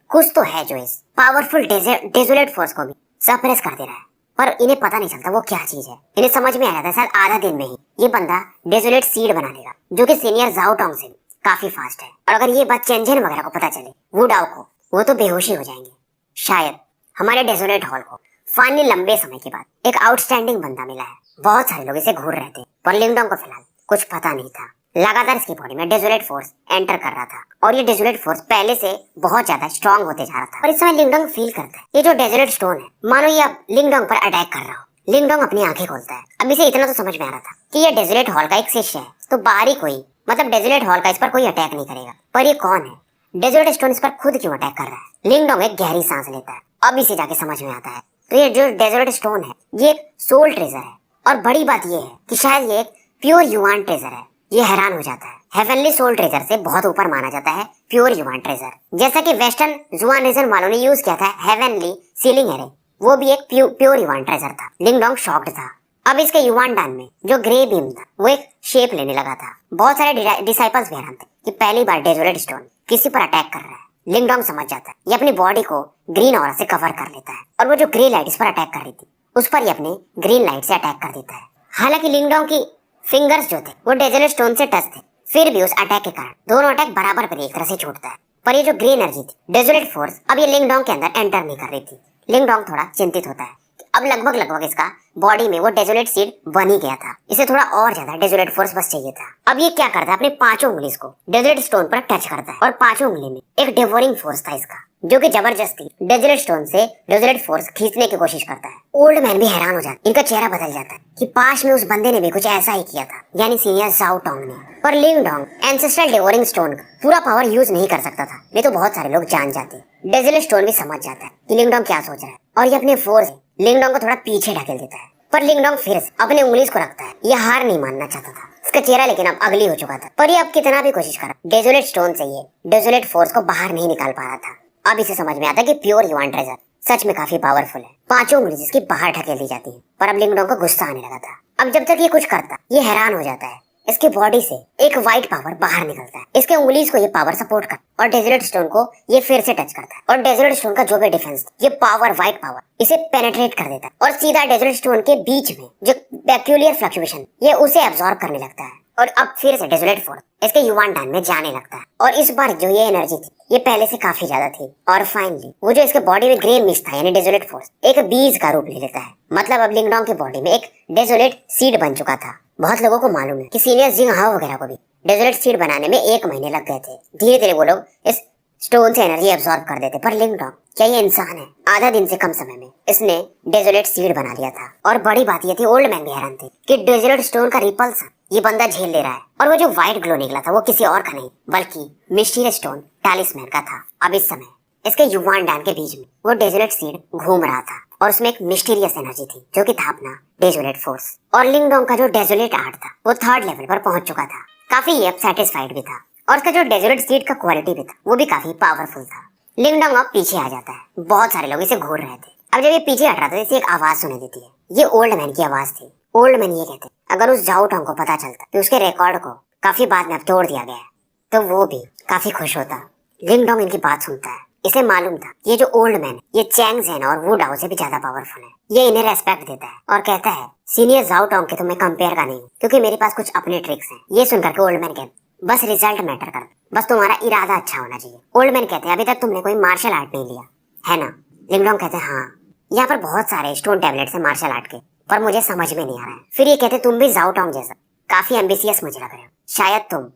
कुछ तो है जो इस पावरफुल डेजोलेट फोर्स को भी सप्रेस कर दे रहा है, पर इन्हें पता नहीं चलता वो क्या चीज है। इन्हें समझ में आ जाता है शायद आधा दिन में ही ये बंदा डेजोलेट सीड बना लेगा जो कि सीनियर जाओ टोंग से काफी फास्ट है। और अगर ये बात चेंजन वगैरह को पता चले वु डाओ को, वो तो बेहोशी हो जाएंगे। शायद हमारे डेजोलेट हॉल को फाइनली लंबे समय के बाद एक आउटस्टैंडिंग बंदा मिला है। बहुत सारे लोग इसे घूर रहे थे पर लिंगडोंग को फिलहाल कुछ पता नहीं था। लगातार इसकी बॉडी में डेजोलेट फोर्स एंटर कर रहा था और ये डेजोलेट फोर्स पहले से बहुत ज्यादा स्ट्रॉन्ग होते जा रहा था। और इस समय लिंगडोंग फील करता है ये जो डेजोलेट स्टोन है मानो ये अब लिंगडोंग पर अटैक कर रहा हो। लिंगडोंग अपनी आंखें खोलता है। अब इसे इतना तो समझ में आ रहा था कि ये डेजोलेट हॉल का एक शिष्य है, तो बाहरी कोई मतलब डेजोलेट हॉल का इस पर कोई अटैक नहीं करेगा। पर ये कौन है? डेजोलेट स्टोन इस पर खुद क्यों अटैक कर रहा है? लिंगडोंग एक गहरी सांस लेता है। अब इसे जाके समझ में आता है तो ये जो डेजोलेट स्टोन है ये एक सोल ट्रेजर है। और बड़ी बात ये है कि शायद ये एक प्योर युवान ट्रेजर है। ये हैरान हो जाता है। हेवनली सोल ट्रेजर से बहुत ऊपर माना जाता है प्योर युवान ट्रेजर। जैसा कि वेस्टर्न जुआन रीजन वालों ने यूज किया था हेवनली सीलिंग एरे, वो भी एक प्योर युवान ट्रेजर था। लिंगडोंग शॉक्ड था। अब इसके युवानडान में जो ग्रे बीम था वो एक शेप लेने लगा था। बहुत सारे डिसाइपल्स भी हैरान थे कि पहली बार डेजोलेट स्टोन किसी पर अटैक कर रहा है। लिंगडोंग समझ जाता है। ये अपनी बॉडी को ग्रीन ऑरा से कवर कर लेता है और वो जो ग्रे लाइट इस पर अटैक कर रही थी उस पर ये अपने ग्रीन लाइट से अटैक कर देता है। हालांकि लिंगडोंग की फिंगर्स जो थे वो डेजोलेट स्टोन से टच थे, फिर भी उस अटैक के कारण दोनों अटैक बराबर पर एक तरह से छूटता है। पर ये जो ग्रे एनर्जी थी डेजोलेट फोर्स अब ये लिंगडोंग के अंदर एंटर नहीं कर रही थी। लिंगडोंग थोड़ा चिंतित होता है। अब लगभग इसका बॉडी में वो डेजोलेट सीड बन ही गया था। इसे थोड़ा और ज्यादा डेजोलेट फोर्स बस चाहिए था। अब ये क्या करता है अपने पांचों उंगली को डेजोलेट स्टोन पर टच करता है और पांचों उंगली में एक डेवोरिंग फोर्स था इसका जो कि जबरदस्ती डेजोलेट स्टोन से डेजोलेट फोर्स खींचने की कोशिश करता है। ओल्ड मैन भी हैरान हो जाता है। इनका चेहरा बदल जाता है कि पास में उस बंदे ने भी कुछ ऐसा ही किया था, यानी सीनियर जाओ टोंग ने। पर लिंगडोंग एंसेस्ट्रल डेवोरिंग स्टोन का पूरा पावर यूज नहीं कर सकता था, नहीं तो बहुत सारे लोग जान जाते। डेजोलेट स्टोन भी समझ जाता है कि लिंगडोंग क्या सोच रहा है और ये अपने फोर्स लिंगडोंग को थोड़ा पीछे ढकेल देता है। पर लिंगडोंग फिर अपने उंगली को रखता है। ये हार नहीं मानना चाहता था। इसका चेहरा लेकिन अब अगली हो चुका था। पर ये अब कितना भी कोशिश करा डेजोलेट स्टोन से ये डेजोलेट फोर्स को बाहर नहीं निकाल पा रहा था। अब इसे समझ में आता है कि प्योर युवान ट्रेजर सच में काफी पावरफुल है। पांचों उंगली जिसकी बाहर ढकेल दी जाती है। पर अब लिंगडोंग को गुस्सा आने लगा था। अब जब तक ये कुछ करता ये हैरान हो जाता है। इसके बॉडी से एक व्हाइट पावर बाहर निकलता है। इसके उंगलीज को ये पावर सपोर्ट कर और डेजोलेट स्टोन को ये फिर से टच करता है और डेजोलेट स्टोन का जो भी डिफेंस ये पावर व्हाइट पावर इसे पेनेट्रेट कर देता है और सीधा डेजोलेट स्टोन के बीच में जो पेक्यूलियर फ्लक्चुएशन ये उसे एब्जॉर्ब करने लगता है। और अब फिर से डेजोलेट फोर्स इसके युवानडान में जाने लगता है और इस बार जो ये एनर्जी थी ये पहले से काफी ज्यादा थी। और फाइनली वो जो इसके बॉडी में ग्रे मिस्ट था यानी डेजोलेट फोर्स एक बीज का रूप ले लेता है। मतलब अब लिंगडोंग के बॉडी में एक डेजोलेट सीड बन चुका था। बहुत लोगों को मालूम है कि सीनियर जिंग हाओ वगैरह को भी डेजोलेट सीड बनाने में 1 महीने लग गए थे। धीरे धीरे वो लोग इस स्टोन से एनर्जी एब्जॉर्ब कर देते। पर लिंगडोंग क्या ये इंसान है? आधा दिन से कम समय में इसने डेजोलेट सीड बना लिया था। और बड़ी बात ये थी ओल्ड मैन भी हैरान थे कि डेजोलेट स्टोन का रिपल्सन ये बंदा झेल ले रहा है। और वो जो व्हाइट ग्लो निकला था वो किसी और का नहीं बल्कि मिस्टीरियस स्टोन टालिस्मैन का था। अब इस समय इसके युवानडान के बीच में वो डेजोलेट सीड घूम रहा था और उसमें एक मिस्टीरियस एनर्जी थी जो कि था अपना डेजोलेट फोर्स। और लिंगडोंग का जो डेजोलेट आर्ट था वो 3rd लेवल पर पहुंच चुका था। काफी ये अब सेटिस्फाइड भी था और उसका जो डेजोलेट सीड का क्वालिटी भी था वो भी काफी पावरफुल था। लिंगडोंग अब पीछे आ जाता है। बहुत सारे लोग इसे घूर रहे थे। अब जब ये पीछे हट रहा था इसे एक आवाज सुनाई देती है। ये ओल्ड मैन की आवाज थी ओल्ड मैन ये कहते हैं अगर उस जाओ टोंग को पता चलता कि उसके रिकॉर्ड को काफी बाद में अब तोड़ दिया गया है तो वो भी काफी खुश होता। लिंग डोंग इनकी बात सुनता है। इसे मालूम था ये जो ओल्ड मैन ये चैंग ज़ेन और वू डाओ से भी ज्यादा पावरफुल है। ये इन्हें रेस्पेक्ट देता है और कहता है सीनियर जाओ टोंग के तो मैं कंपेयर का नहीं हूँ क्योंकि मेरे पास कुछ अपने ट्रिक्स हैं। ये सुनकर के ओल्ड मैन कहते बस रिजल्ट मैटर कर, बस तुम्हारा इरादा अच्छा होना चाहिए। ओल्ड मैन कहते हैं अभी तक तुमने कोई मार्शल आर्ट नहीं लिया है ना? लिंग डोंग कहते हैं हाँ, यहाँ पर बहुत सारे स्टोन टैबलेट्स हैं मार्शल आर्ट के, पर मुझे समझ में नहीं आ रहा है। फिर ये कहते तुम भी जाओ टोंग जैसा काफी एम्बिशियस मुझे लग रहे हो, शायद तुम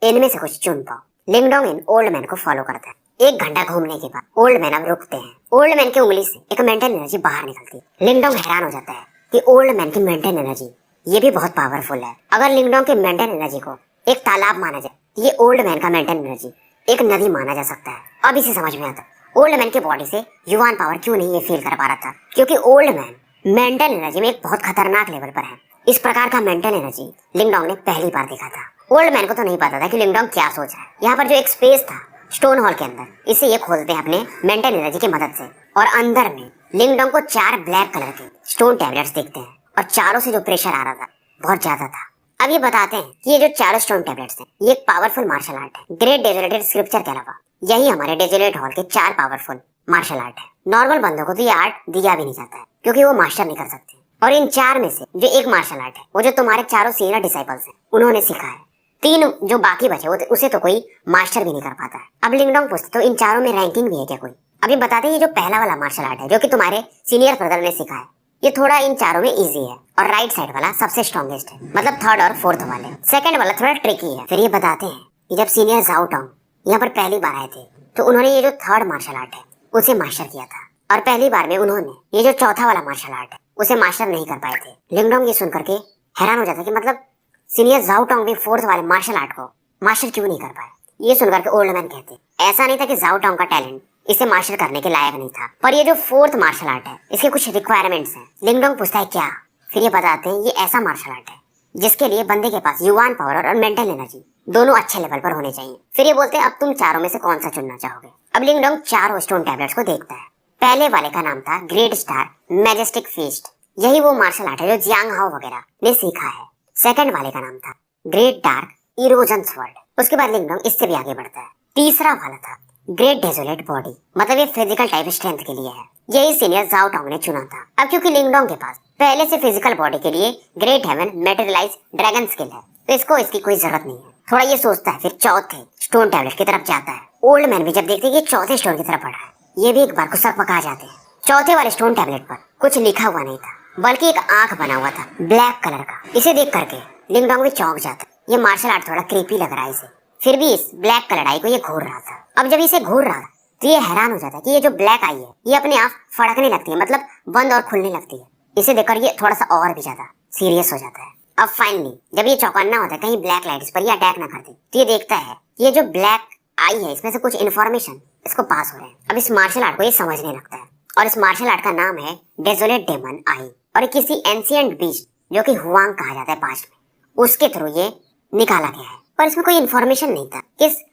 इनमें से कुछ चुन पाओ। लिंग डोंग इन ओल्ड मैन को फॉलो करता है। 1 घंटा घूमने के बाद ओल्ड मैन अब रुकते हैं। ओल्ड मैन की उंगली से एक मेंटल एनर्जी बाहर निकलती है। लिंग डोंग हैरान हो जाता है कि ओल्ड मैन की मेंटल एनर्जी ये भी बहुत पावरफुल है। अगर लिंग डोंग की मेंटल एनर्जी को एक तालाब माना जाए तो ये ओल्ड मैन का मेंटल एनर्जी एक नदी माना जा सकता है। अब इसे समझ में आता ओल्ड मैन की बॉडी से युवान पावर क्यों नहीं ये फील कर पा रहा था, क्योंकि ओल्ड मैन मेंटल एनर्जी में एक बहुत खतरनाक लेवल पर है। इस प्रकार का मेंटल एनर्जी लिंग डोंग ने पहली बार देखा था। ओल्ड मैन को तो नहीं पता था कि लिंग डोंग क्या सोच रहा है। यहाँ पर जो एक स्पेस था स्टोन हॉल के अंदर, इसे ये खोलते हैं अपने मेंटल एनर्जी की मदद से और अंदर में लिंग डोंग को 4 ब्लैक कलर के स्टोन टैबलेट्स दिखते हैं और चारों से जो प्रेशर आ रहा था बहुत ज्यादा था। अब ये बताते हैं कि ये जो 4 स्टोन टैबलेट्स हैं ये एक पावरफुल मार्शल आर्ट है। ग्रेट डेजोलेटेड स्क्रिप्चर के अलावा यही हमारे डेजोलेट हॉल के 4 पावरफुल मार्शल आर्ट है। नॉर्मल बंदों को तो ये आर्ट दिया भी नहीं जाता है क्योंकि वो मास्टर नहीं कर सकते। और इन 4 में से जो एक मार्शल आर्ट है वो जो तुम्हारे चारों सीनियर डिसाइपल्स हैं उन्होंने सीखा है। 3 जो बाकी बचे उसे तो कोई मास्टर भी नहीं कर पाता है। अब लिंग डोंग पूछते तो इन चारों में रैंकिंग भी है क्या कोई? अभी बताते हैं ये जो पहला वाला मार्शल आर्ट है जो कि तुम्हारे सीनियर ब्रदर ने सीखा है ये थोड़ा इन चारों में इजी है और राइट साइड वाला सबसे स्ट्रॉन्गेस्ट है, मतलब 3rd और 4th वाले। सेकंड वाला थोड़ा ट्रिकी है। फिर ये बताते हैं कि जब सीनियर जाओ टोंग यहाँ पर पहली बार आए थे तो उन्होंने ये जो 3rd मार्शल आर्ट है उसे मास्टर किया था और पहली बार में उन्होंने ये जो 4था वाला मार्शल आर्ट है उसे मास्टर नहीं कर पाए थे। लिंग डोंग ये सुन करके हैरान हो जाता है कि मतलब सीनियर जाओ टोंग भी 4th वाले मार्शल आर्ट को मास्टर क्यों नहीं कर पाए। ये सुनकर के ओल्ड मैन कहते ऐसा नहीं था कि जाओ टोंग का टैलेंट इसे मास्टर करने के लायक नहीं था, पर ये जो 4th मार्शल आर्ट है इसके कुछ रिक्वायरमेंट्स हैं। लिंग डोंग पूछता है क्या? फिर ये बताते हैं ये ऐसा मार्शल आर्ट है जिसके लिए बंदे के पास युवान पावर और मेंटल एनर्जी दोनों अच्छे लेवल पर होने चाहिए। फिर ये बोलते हैं अब तुम चारों में से कौन सा चुनना चाहोगे? अब लिंग डोंग 4 स्टोन टैबलेट्स को देखता है। पहले वाले का नाम था ग्रेट स्टार मैजेस्टिक फीस्ट, यही वो मार्शल आर्ट है जो जियांग हाओ वगैरह ने सीखा है। सेकंड वाले का नाम था ग्रेट डार्क इरोजन स्वॉर्ड। उसके बाद लिंग डोंग इससे भी आगे बढ़ता है। तीसरा वाला था ग्रेट डेजोलेट बॉडी, मतलब ये फिजिकल टाइप स्ट्रेंथ के लिए है। यही सीनियर जाओ टोंग ने चुना था। अब क्योंकि लिंग डोंग के पास पहले से फिजिकल बॉडी के लिए ग्रेट हेवन मैटेरियलाइज ड्रैगन स्किल है तो इसको इसकी कोई जरूरत नहीं है। थोड़ा ये सोचता है, फिर चौथे स्टोन टैबलेट की तरफ जाता है। ओल्ड मैन भी जब देखते कि चौथे स्टोन की तरफ बढ़ रहा है ये भी एक बार को सर पका जाते हैं। चौथे वाले स्टोन टैबलेट पर कुछ लिखा हुआ नहीं था बल्कि एक आंख बना हुआ था ब्लैक कलर का। इसे देख करके लिंग डोंग भी चौंक जाता। ये मार्शल आर्ट थोड़ा क्रीपी लग रहा है इसे। फिर भी इस ब्लैक कलर आई को ये घूर रहा था। अब जब इसे घूर रहा था तो ये हैरान हो जाता है कि ये जो ब्लैक आई है ये अपने आप फड़कने लगती है, मतलब बंद और खुलने लगती है। इसे देखकर ये थोड़ा सा और भी ज्यादा सीरियस हो जाता है। अब फाइनली जब ये चौकन्ना होता है कहीं ब्लैक लाइट इस पर ये अटैक ना कर दे तो ये देखता है ये जो ब्लैक आई है इसमें से कुछ इन्फॉर्मेशन इसको पास हो रहे हैं। अब इस मार्शल आर्ट को ये समझने लगता है और इस मार्शल आर्ट का नाम है डेजोलेट डेमन आई और किसी एंशिएंट बीस्ट जो कि हुआंग कहा जाता है पास्ट में उसके थ्रू ये निकाला गया है। पर इसमें कोई इन्फॉर्मेशन नहीं था इस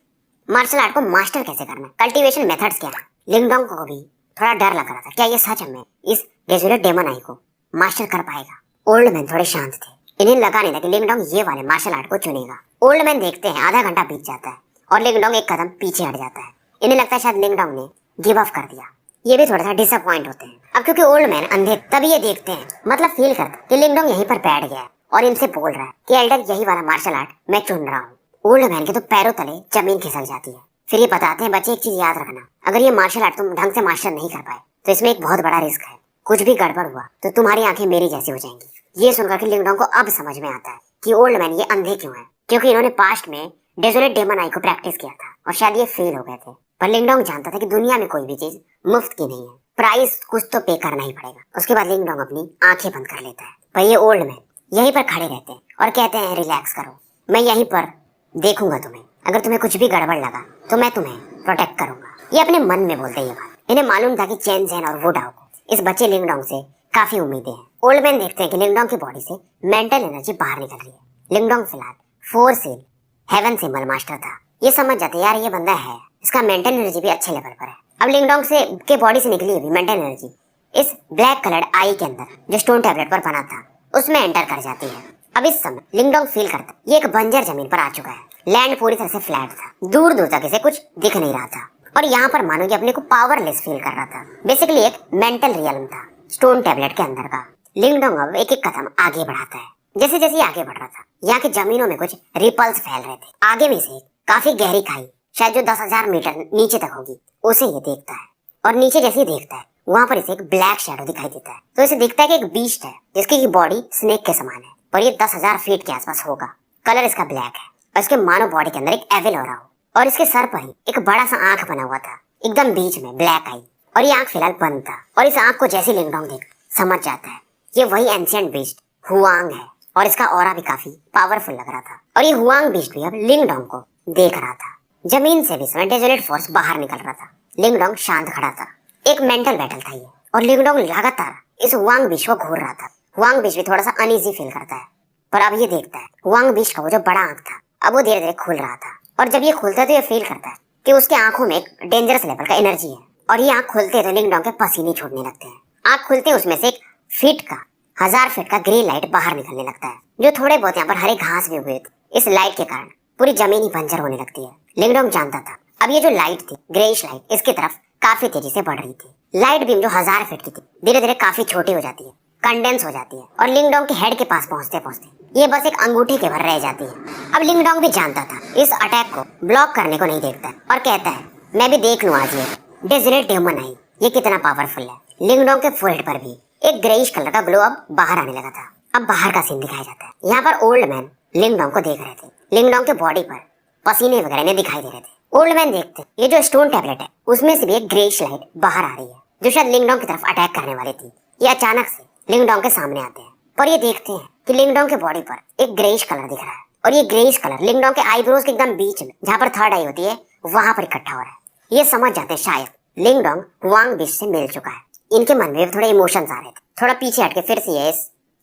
मार्शल आर्ट को मास्टर कैसे करना, कल्टीवेशन मेथड्स क्या है। लिंग डोंग को भी थोड़ा डर लग रहा था क्या ये सच में इस डेजोलेट डेमन आई को मास्टर कर पाएगा। ओल्ड मैन थोड़े शांत थे, इन्हें लगा नहीं था कि लिंग डोंग ये वाले मार्शल आर्ट को चुनेगा। ओल्ड मैन देखते हैं आधा घंटा बीत जाता है और लिंग डोंग एक कदम पीछे हट जाता है। इन्हें लगता है शायद लिंग डोंग ने गिव अप कर दिया। ये भी थोड़ा सा डिसअपॉइंट होते हैं। अब क्योंकि ओल्ड मैन अंधे तभी ये देखते हैं, मतलब फील करते कि लिंग डोंग यहीं पर बैठ गया है और इनसे बोल रहा है कि एल्डर यही वाला मार्शल आर्ट मैं चुन रहा हूँ। ओल्ड मैन के तो पैरों तले जमीन खिसक जाती है। फिर ये बताते हैं बच्चे एक चीज याद रखना, अगर ये मार्शल आर्ट तुम ढंग से मास्टर नहीं कर पाए तो इसमें एक बहुत बड़ा रिस्क है। कुछ भी गड़बड़ हुआ तो तुम्हारी आंखें मेरी जैसी हो जाएंगी। ये सुनकर के लिंग डोंग को अब समझ में आता है कि ओल्ड मैन ये अंधे क्यों है, क्योंकि इन्होंने पास्ट में डेजोलेट डेमन आई को प्रैक्टिस किया था और शायद ये फेल हो गए थे। पर लिंग डोंग जानता था कि दुनिया में कोई भी चीज मुफ्त की नहीं है, प्राइस कुछ तो पे करना ही पड़ेगा। उसके बाद लिंग डोंग अपनी आंखें बंद कर लेता है। पर ये ओल्ड मैन यहीं पर खड़े रहते हैं और कहते हैं रिलैक्स करो, मैं यहीं पर देखूंगा तुम्हें, अगर तुम्हें कुछ भी गड़बड़ लगा तो मैं तुम्हें प्रोटेक्ट करूंगा। ये अपने मन में बोलते ये बात। इन्हें मालूम था कि चैन ज़ेन और वू डाओ को इस बच्चे लिंग डोंग से काफी उम्मीदें हैं। ओल्ड मैन देखते हैं कि लिंग डोंग की बॉडी से मेंटल एनर्जी बाहर निकल रही है। लिंग डोंग फिलहाल 4 सील हेवन सिंबल मास्टर था। ये समझ जाते यार ये बंदा है, इसका मेंटल एनर्जी भी अच्छे लेवल पर है। अब लिंग डोंग से के बॉडी से निकली हुई मेंटल एनर्जी इस ब्लैक कलर्ड आई के अंदर जो स्टोन टैबलेट पर बना था उसमें एंटर कर जाती है। अब इस समय लिंगडोंग फील करता है ये एक बंजर जमीन पर आ चुका है। लैंड पूरी तरह से फ्लैट था, दूर दूर तक इसे कुछ दिख नहीं रहा था और यहाँ पर मानो कि अपने को पावरलेस फील कर रहा था। बेसिकली एक मेंटल रियलम था स्टोन टैबलेट के अंदर का। लिंगडोंग अब एक एक कदम आगे बढ़ाता है। जैसे जैसे आगे बढ़ रहा था यहाँ की जमीनों में कुछ रिपल्स फैल रहे थे। आगे में से काफी गहरी खाई, शायद जो 10,000 मीटर नीचे तक होगी, उसे ये देखता है। और नीचे जैसे ही देखता है वहां पर इसे एक ब्लैक शैडो दिखाई देता है। तो इसे दिखता है कि एक बीस्ट है जिसकी बॉडी स्नेक के समान है और ये 10,000 फीट के आसपास होगा। कलर इसका ब्लैक है और इसके मानव बॉडी के अंदर एक एविल हो रहा हो और इसके सर पर ही एक बड़ा सा आंख बना हुआ था, एकदम बीच में ब्लैक आई। और ये आंख फिलहाल बंद था और इस आंख को जैसे लिंगडोंग देख समझ जाता है ये वही एंशिएंट बीस्ट हुआंग है और इसका ऑरा भी काफी पावरफुल लग रहा था। और ये हुआंग बीस्ट भी अब लिंगडोंग को देख रहा था। जमीन से भी समय डेजोलेट फोर्स बाहर निकल रहा था। लिंगडोंग शांत खड़ा था। एक मेंटल बैटल था ये और लिंगडोंग लगातार इस हुआंग बीस्ट को घूर रहा था। हुआंग बीस्ट भी थोड़ा सा अनईजी फील करता है पर अब ये देखता है हुआंग बीस्ट का वो जो बड़ा आंख था अब वो धीरे धीरे खुल रहा था। और जब ये खुलता है तो ये फील करता है कि उसके आंखों में एक डेंजरस लेवल का एनर्जी है। और ये आंख खुलते तो लिंगडोंग के पसीने छूटने लगते हैं। आंख खुलते उसमें से एक फीट का 1000 फीट का ग्रे लाइट बाहर निकलने लगता है। जो थोड़े बहुत यहाँ पर हरे घास भी हुए थे इस लाइट के कारण पूरी जमीन ही बंजर होने लगती है। लिंगडोंग जानता था अब ये जो लाइट थी ग्रेइश लाइट इसकी तरफ काफी तेजी से बढ़ रही थी। लाइट बीम जो 1000 फीट की थी धीरे धीरे काफी छोटी हो जाती है, कंडेंस हो जाती है और लिंगडोंग के हेड के पास पहुंचते पहुंचते ये बस एक अंगूठे के भर रह जाती है। अब लिंगडोंग भी जानता था इस अटैक को ब्लॉक करने को नहीं देखता और कहता है मैं भी देख लूं आज ये डेजरेट डेमन आई ये कितना पावरफुल है। लिंगडोंग के फोरहेड पर भी एक ग्रेइश कलर का ग्लो अब बाहर आने लगा था। अब बाहर का सीन दिखाया जाता है। यहाँ पर ओल्ड मैन लिंगडोंग को देख रहे थे। लिंगडोंग के बॉडी पर पसीने वगैरह ने दिखाई दे रहे थे। ओल्ड मैन देखते ये जो स्टोन टैबलेट है उसमें से भी एक ग्रेइश लाइट बाहर आ रही है जो शायद लिंगडोंग की तरफ अटैक करने वाली थी। ये अचानक से लिंगडोंग के सामने आते हैं पर ये देखते हैं कि लिंगडोंग के बॉडी पर एक ग्रेइश कलर दिख रहा है और ये ग्रेइश कलर लिंगडोंग के आईब्रोज के एकदम बीच में जहाँ पर थर्ड आई होती है वहां पर इकट्ठा हो रहा है। ये समझ जाते हैं शायद लिंगडोंग हुआंग बीस्ट से मिल चुका है। इनके मन में थोड़े इमोशंस आ रहे थे। थोड़ा पीछे हटके फिर से ये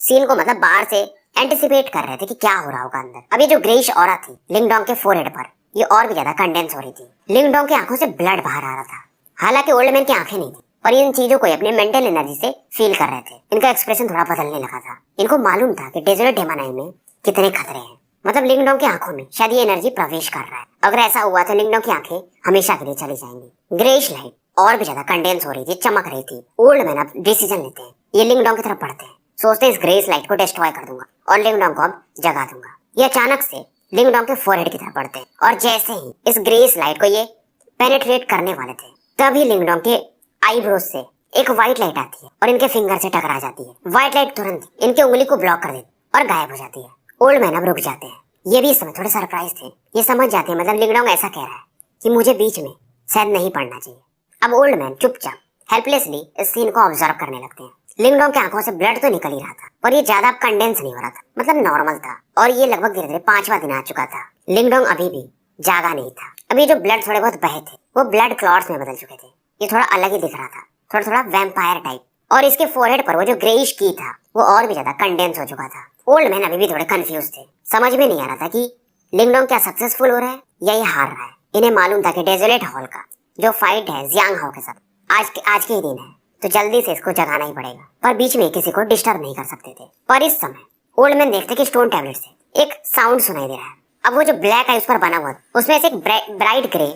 सीन को मतलब बाहर से एंटिसिपेट कर रहे थे कि क्या हो रहा होगा अंदर। अब ये जो ग्रेइश ऑरा थी लिंगडोंग के फोरहेड पर ये और भी ज्यादा कंडेंस हो रही थी। लिंगडोंग की आंखों से ब्लड बाहर आ रहा था। हालांकि ओल्ड मैन की आंखें नहीं थी और इन चीजों को अपने मेंटल एनर्जी से फील कर रहे थे। इनका एक्सप्रेशन थोड़ा बदलने लगा था। इनको मालूम था कि डेजर्ट डेमोनाई में कितने खतरे हैं। मतलब लिंगडोंग की आंखों में शायद ये एनर्जी प्रवेश कर रहा है। अगर ऐसा हुआ तो लिंगडोंग की आंखें हमेशा के लिए चली जाएंगी। ग्रेइश लाइट और भी ज्यादा कंडेंस हो रही थी, चमक रही थी। ओल्ड मैन अब डिसीजन लेते हैं। ये लिंगडोंग की तरफ बढ़ते हैं, सोचते हैं इस ग्रेइश लाइट को डिस्ट्रॉय कर दूंगा और लिंगडोंग को अब जगा दूंगा। ये अचानक से लिंगडोंग के फोरहेड की तरफ बढ़ते हैं और जैसे ही इस ग्रेइश लाइट को ये पेनिट्रेट करने वाले थे तभी लिंगडोंग के आईब्रोज से एक व्हाइट लाइट आती है और इनके फिंगर से टकरा जाती है। व्हाइट लाइट तुरंत इनके उंगली को ब्लॉक कर देती और गायब हो जाती है। ओल्ड मैन अब रुक जाते हैं। ये भी इस समय थोड़े सरप्राइज थे। ये समझ जाते हैं मतलब लिंगडोंग ऐसा कह रहा है कि मुझे बीच में शायद नहीं पड़ना चाहिए। अब ओल्ड मैन चुपचाप हेल्पलेसली इस सीन को ऑब्जर्व करने लगते हैं। लिंगडोंग की आंखों से ब्लड तो निकल ही रहा था पर ये ज्यादा कंडेंस नहीं हो रहा था, मतलब नॉर्मल था। और ये लगभग धीरे धीरे 5वां दिन आ चुका था। लिंगडोंग अभी भी जागा नहीं था। अभी जो ब्लड थोड़े बहुत बहे थे वो ब्लड क्लॉट्स में बदल चुके थे। ये थोड़ा अलग ही दिख रहा था, थोड़ा थोड़ा वैम्पायर टाइप। और इसके फोरहेड पर वो जो ग्रेइश की था वो और भी ज्यादा कंडेंस हो चुका था। ओल्ड मैन अभी भी थोड़े कंफ्यूज थे। समझ में नहीं आ रहा था कि लिंगडोंग क्या सक्सेसफुल हो रहा है या ये हार रहा है। इन्हें मालूम था कि डेजोलेट हॉल का जो फाइट है जियांग हाओ के साथ आज के ही दिन है तो जल्दी से इसको जगाना ही पड़ेगा। पर बीच में किसी को डिस्टर्ब नहीं कर सकते थे। पर इस समय ओल्ड मैन देखते कि स्टोन टैबलेट से एक साउंड सुनाई दे रहा है। अब वो जो ब्लैक है उस पर बना हुआ उसमें से एक ब्राइट ग्रे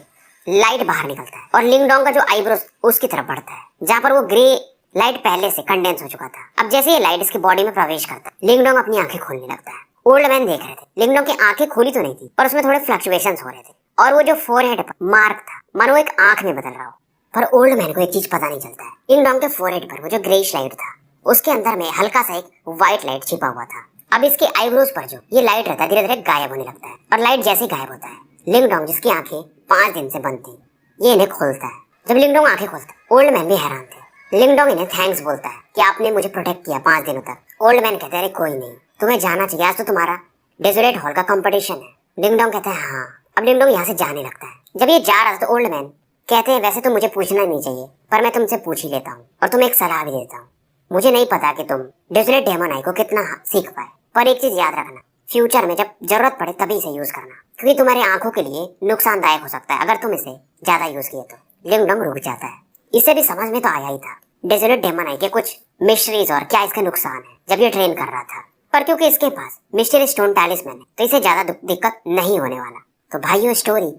लाइट बाहर निकलता है और लिंगडोंग का जो आईब्रोज उसकी तरफ बढ़ता है जहाँ पर वो ग्रे लाइट पहले से कंडेंस हो चुका था। अब जैसे ये लाइट इसकी बॉडी में प्रवेश करता है लिंगडोंग अपनी आंखें खोलने लगता है। ओल्ड मैन देख रहे थे लिंगडोंग की आंखें खुली तो नहीं थी पर उसमें थोड़े फ्लक्चुएशंस हो रहे थे और वो जो फोरहेड पर मार्क था मानो एक आंख में बदल रहा हो। पर ओल्ड मैन को एक चीज पता नहीं चलता है। लिंगडोंग के फोरहेड पर वो जो ग्रेइश लाइट था उसके अंदर में हल्का सा एक व्हाइट लाइट छिपा हुआ था। अब इसके आईब्रोज पर जो ये लाइट रहता है धीरे धीरे गायब होने लगता है और लाइट जैसे गायब होता है लिंगडोंग जिसकी आंखें 5 दिन से बंद थी ये इन्हें खोलता है। जब लिंगडोंग आंखें खोलता है ओल्ड मैन भी हैरान थे। लिंगडोंग इन्हें थैंक्स बोलता है कि आपने मुझे प्रोटेक्ट किया 5 दिनों तक। ओल्ड मैन कहते हैं कोई नहीं, तुम्हें जाना चाहिए, आज तो तुम्हारा डेजोलेट हॉल का कंपटीशन है। लिंगडोंग कहता है हाँ। अब लिंगडोंग यहाँ से जाने लगता है। जब ये जा रहा था तो ओल्ड मैन कहते हैं वैसे तो मुझे पूछना नहीं चाहिए पर मैं तुमसे पूछ ही लेता हूँ और तुम्हें एक सलाह भी देता हूँ। मुझे नहीं पता कि तुम डेजोलेट डेमोनाई को कितना सीख पाए पर एक चीज याद रखना, फ्यूचर में जब जरूरत पड़े तभी इसे यूज करना क्योंकि तुम्हारी आंखों के लिए नुकसानदायक हो सकता है अगर तुम इसे ज्यादा यूज किए तो। लिंगडोंग रुक जाता है। इससे भी समझ में तो आया ही था डेजोलेट डेमोनाई के कुछ मिस्ट्रीज और क्या इसका नुकसान है जब ये ट्रेन कर रहा था। पर क्योंकि इसके पास मिस्ट्री स्टोन टैलिस्मैन है तो इसे ज्यादा दिक्कत नहीं होने वाला। तो भाइयों स्टोरी